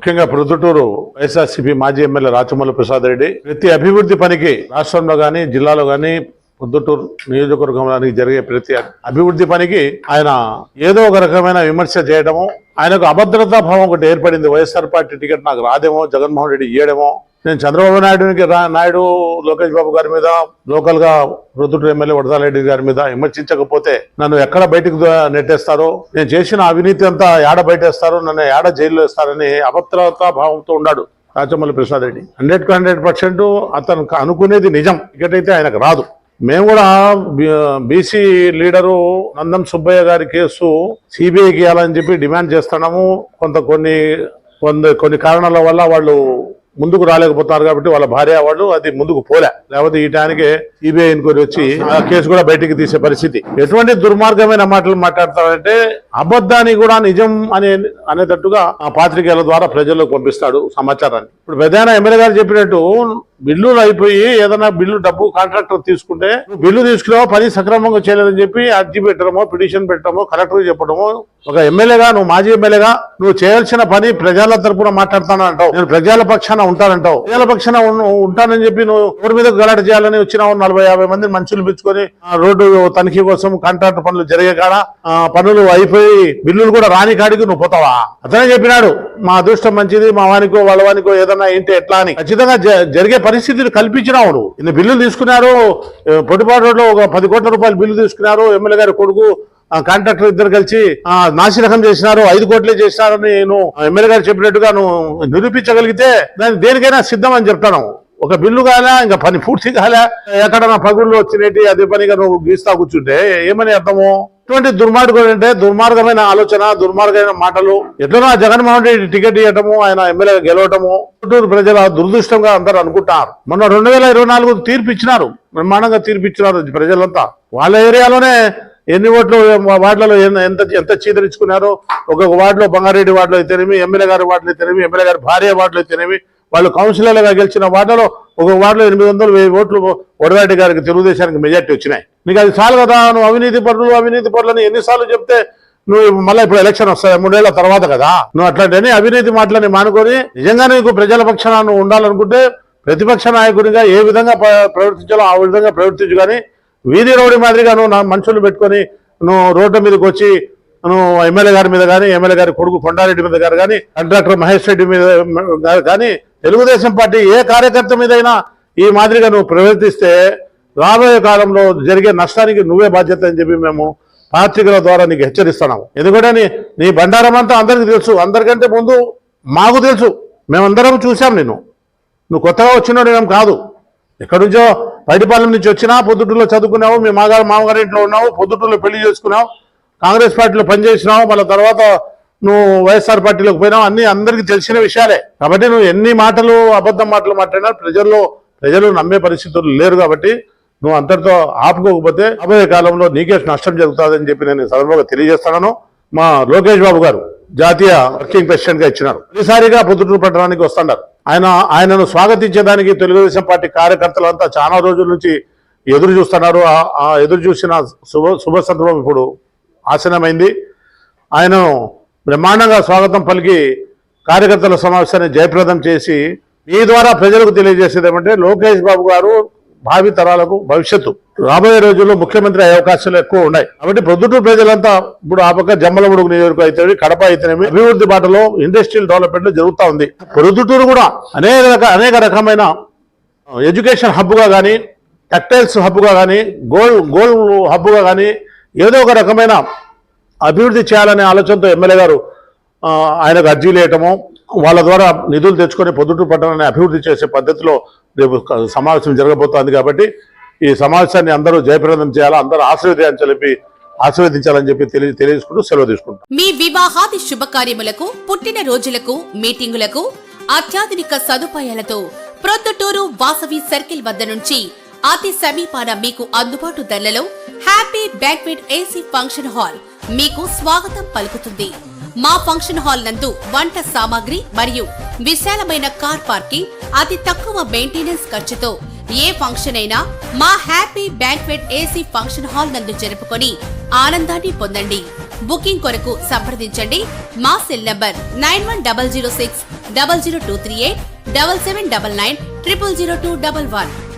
ముఖ్యంగా ప్రొద్దుటూరు వైఎస్ఆర్సీపీ మాజీ ఎమ్మెల్యే రాచమల్లి ప్రసాద్ రెడ్డి ప్రతి అభివృద్ధి పనికి రాష్ట్రంలో గానీ జిల్లాలో గానీ ప్రొద్దుటూరు నియోజకవర్గంలోనికి జరిగే ప్రతి అభివృద్ధి పనికి ఆయన ఏదో ఒక రకమైన విమర్శ చేయడము, ఆయనకు అభద్రతా భావం ఒకటి ఏర్పడింది. వైఎస్ఆర్ పార్టీ టికెట్ నాకు రాదేమో, జగన్మోహన్ రెడ్డి ఇయ్యడమో, నేను చంద్రబాబు నాయుడు లోకేష్ బాబు గారి మీద, లోకల్ గా ప్రొద్దుటూరు ఎమ్మెల్యే వరదారెడ్డి గారి మీద విమర్శించకపోతే నన్ను ఎక్కడ బయటకు నెట్టేస్తారో, నేను చేసిన అవినీతి అంతా ఏడ బయటేస్తారో, నన్ను ఏడ జైల్లో వేస్తారని అభద్రతా భావంతో ఉన్నాడు రాచమల్లి ప్రసాద్ రెడ్డి. 100% అతను అనుకునేది నిజం, టికెట్ అయితే ఆయనకు రాదు. మేము కూడా బీసీ లీడరు నందం సుబ్బయ్య గారి కేసు సిబిఐకి ఇవ్వాలని చెప్పి డిమాండ్ చేస్తున్నాము. కొన్ని కారణాల వల్ల వాళ్ళు ముందుకు రాలేకపోతున్నారు కాబట్టి వాళ్ళ భార్య వాళ్ళు అది ముందుకు పోలే, లేకపోతే ఈ టైంకి సిబిఐ ఎన్క్వైరీ వచ్చి ఆ కేసు కూడా బయటికి తీసే పరిస్థితి. ఎటువంటి దుర్మార్గమైన మాటలు మాట్లాడతారంటే అబద్ధాన్ని కూడా నిజం అనేటట్టుగా ఆ పాత్రికేయుల ద్వారా ప్రజల్లోకి పంపిస్తాడు సమాచారాన్ని. ఇప్పుడు పెద్దయిన ఎమ్మెల్యే గారు చెప్పినట్టు బిల్లులు అయిపోయి ఏదైనా డబ్బు కాంట్రాక్టర్ తీసుకుంటే బిల్లు తీసుకున్నావో పని సక్రమంగా చేయలేదని చెప్పి అర్జీ పెట్టడమో, పిటిషన్ పెట్టడమో, కలెక్టర్ చెప్పడమో, ఒక ఎమ్మెల్యేగా నువ్వు మాజీ ఎమ్మెల్యేగా నువ్వు చేయాల్సిన పని ప్రజల తరపున మాట్లాడతానంటావు, నేను ప్రజల పక్షాన ఉంటానంటావు. ప్రజల పక్షాన ఉంటానని చెప్పి నువ్వు రోడ్డు మీద గలాట చేయాలని వచ్చినావు. 40-50 మంది మనుషులు పిలుచుకొని రోడ్డు తనిఖీ కోసం కాంట్రాక్టర్ పనులు జరిగే కాడ పనులు అయిపోయి బిల్లులు కూడా రాని కాడికి నువ్వు పోతావా? అతనే చెప్పినాడు, మా అదృష్టం మంచిది, మా వానికో వాళ్ళ వానికో ఏదన్నా ఏంటి ఎట్లా అని. ఖచ్చితంగా జరిగే పరిస్థితిని కల్పించినావు నువ్వు. ఇన్ని బిల్లులు తీసుకున్నారు, పొట్టిపాటు రోడ్లో ఒక 10 కోట్ల రూపాయలు బిల్లు తీసుకున్నారు. ఎమ్మెల్యే గారి కొడుకు కాంట్రాక్టర్ ఇద్దరు కలిసి నాసిరకం చేసినారు, 5 కోట్లే చేసినారని నువ్వు ఎమ్మెల్యే గారు చెప్పినట్టుగా నువ్వు నిరూపించగలిగితే దానికి దేనికైనా సిద్ధం అని చెప్తాను. ఒక బిల్లు కాలే, ఇంకా పని పూర్తి కాలే, ఎక్కడన్నా పగుళ్ళు వచ్చినట్టు అదే పనిగా నువ్వు గీస్తా కూర్చుంటే ఏమని అర్థము? ఇటువంటి దుర్మార్గుడు అంటే దుర్మార్గమైన ఆలోచన, దుర్మార్గమైన మాటలు. ఎట్లనో జగన్మోహన్ రెడ్డి టికెట్ ఇవ్వటము, ఆయన ఎమ్మెల్యే గెలవటము గుంటూరు ప్రజల దురదృష్టంగా అందరూ అనుకుంటున్నారు. మొన్న 2024 తీర్పు ఇచ్చినారు, బ్రహ్మాండంగా తీర్పు ఇచ్చినారు ప్రజలంతా. వాళ్ళ ఏరియాలోనే ఎన్ని ఓట్లు వార్డులలో ఎంత చీదరించుకున్నారో, ఒక్కొక్క వార్డులో బంగారెడ్డి వార్డులో అయితేనేమి, ఎమ్మెల్యే గారి వార్డులో అయితేనేమి, ఎమ్మెల్యే గారి భార్య వార్డులో అయితేనేమి, వాళ్ళు కౌన్సిలర్లుగా గెలిచిన వార్డులో ఒక వార్డులో 800-1000 ఓట్లు వరదారెడ్డి గారికి తెలుగుదేశానికి మెజార్టీ వచ్చినాయి. నీకు అది చాలు కదా? నువ్వు అవినీతి పరులని ఎన్నిసార్లు చెప్తే నువ్వు మళ్ళీ ఇప్పుడు ఎలక్షన్ వస్తాయి 3 ఏళ్ల తర్వాత కదా. నువ్వు అట్లాంటి అవినీతి మాటలని మానుకొని నిజంగా నీకు ప్రజల పక్షాన నువ్వు ఉండాలనుకుంటే ప్రతిపక్ష నాయకుడిగా ఏ విధంగా ప్రవర్తించాలో ఆ విధంగా ప్రవర్తించు. కానీ వీధి రౌడీ మాదిరిగా నువ్వు మనుషులు పెట్టుకొని నువ్వు రోడ్డు మీదకి వచ్చి నువ్వు ఎమ్మెల్యే గారి మీద కానీ, ఎమ్మెల్యే గారి కొడుకు కొండారెడ్డి మీద గారు కానీ, కాంట్రాక్టర్ మహేష్ రెడ్డి మీద కానీ, తెలుగుదేశం పార్టీ ఏ కార్యకర్త మీదైనా ఈ మాదిరిగా నువ్వు ప్రవర్తిస్తే రాబోయే కాలంలో జరిగే నష్టానికి నువ్వే బాధ్యత అని చెప్పి మేము పార్టీల ద్వారా నీకు హెచ్చరిస్తున్నాము. ఎందుకంటే నీ బండారం అంతా అందరికీ తెలుసు, అందరికంటే ముందు మాకు తెలుసు, మేమందరం చూసాం నిన్ను. నువ్వు కొత్తగా వచ్చినాడు ఏం కాదు, ఎక్కడి నుంచో బయటపాలెం నుంచి వచ్చినా, పొద్దుటూరులో చదువుకున్నావు, మీ మామగారి ఇంట్లో ఉన్నావు, పొద్దుటూరులో పెళ్లి చేసుకున్నావు, కాంగ్రెస్ పార్టీలో పనిచేసినావు, మళ్ళీ తర్వాత నువ్వు వైఎస్ఆర్ పార్టీలోకి పోయినావు. అన్ని అందరికీ తెలిసిన విషయాలే. కాబట్టి నువ్వు ఎన్ని మాటలు అబద్ధం మాటలు మాట్లాడినా ప్రజలు నమ్మే పరిస్థితులు లేరు. కాబట్టి నువ్వు అంతటితో ఆపుకోకపోతే రాబోయే కాలంలో నీకే నష్టం జరుగుతుందని చెప్పి నేను సందర్భంగా తెలియజేస్తున్నాను. మా లోకేష్ బాబు గారు జాతీయ వర్కింగ్ ప్రెసిడెంట్ గా ఇచ్చినారు, ఈసారిగా పొద్దుటూరు పట్టణానికి వస్తున్నారు. ఆయనను స్వాగతించడానికి తెలుగుదేశం పార్టీ కార్యకర్తలంతా చాలా రోజుల నుంచి ఎదురు చూస్తున్నారు. ఆ ఎదురు చూసిన శుభ సందర్భం ఇప్పుడు ఆసనమైంది. ఆయనను బ్రహ్మాండంగా స్వాగతం పలికి కార్యకర్తల సమావేశాన్ని జయప్రదం చేసి మీ ద్వారా ప్రజలకు తెలియజేసేది ఏమంటే, లోకేష్ బాబు గారు భావి తరాలకు భవిష్యత్తు, రాబోయే రోజుల్లో ముఖ్యమంత్రి అయ్యే అవకాశాలు ఎక్కువ ఉన్నాయి. కాబట్టి పొద్దుటూరు ప్రజలంతా ఇప్పుడు ఆ పక్క జమ్మలమడుగు నియోజకవర్గం అయితే, కడప అయితేనేమి అభివృద్ధి బాటలో ఇండస్ట్రియల్ డెవలప్మెంట్ జరుగుతూ ఉంది. పొద్దుటూరు కూడా అనేక రకమైన ఎడ్యుకేషన్ హబ్గా కానీ, టెక్టైల్స్ హబ్గా కానీ, గోల్డ్ హబ్గా కానీ ఏదో ఒక రకమైన అభివృద్ధి చేయాలనే ఆలోచనతో ఎమ్మెల్యే గారు ఆయనకు అర్జీలు వేయటము, వాళ్ళ ద్వారా నిధులు తెచ్చుకొని పొద్దుటూరు పట్టణాన్ని అభివృద్ధి చేసే పద్ధతిలో రేపు సమావేశం జరగబోతోంది. కాబట్టి ఈ సమావేశాన్ని అందరూ జయప్రదం చేయాలా, అందరూ ఆశీర్వదించాలని చెప్పి తెలియజేసుకుంటూ సెలవు తీసుకుంటాం. మీ వివాహాది శుభకార్యములకు, పుట్టిన రోజులకు, మీటింగులకు అత్యాధునిక సదుపాయాలతో ప్రొద్దుటూరు వాసవి సర్కిల్ వద్ద నుంచి అతి సమీపాన మీకు అందుబాటు ధరలలో happy banquet AC function hall మీకు స్వాగతం పలుకుతుంది. మా ఫంక్షన్ హాల్ నందు వంట సామాగ్రి మరియు విశాలమైన కార్ పార్కింగ్, అతి తక్కువ మెయింటెనెన్స్ ఖర్చుతో ఏ ఫంక్షన్ అయినా మా happy banquet AC function hall నందు జరుపుకొని ఆనందాన్ని పొందండి. బుకింగ్ కొరకు సంప్రదించండి మా సెల్ నంబర్ 9100600238 7799 000211.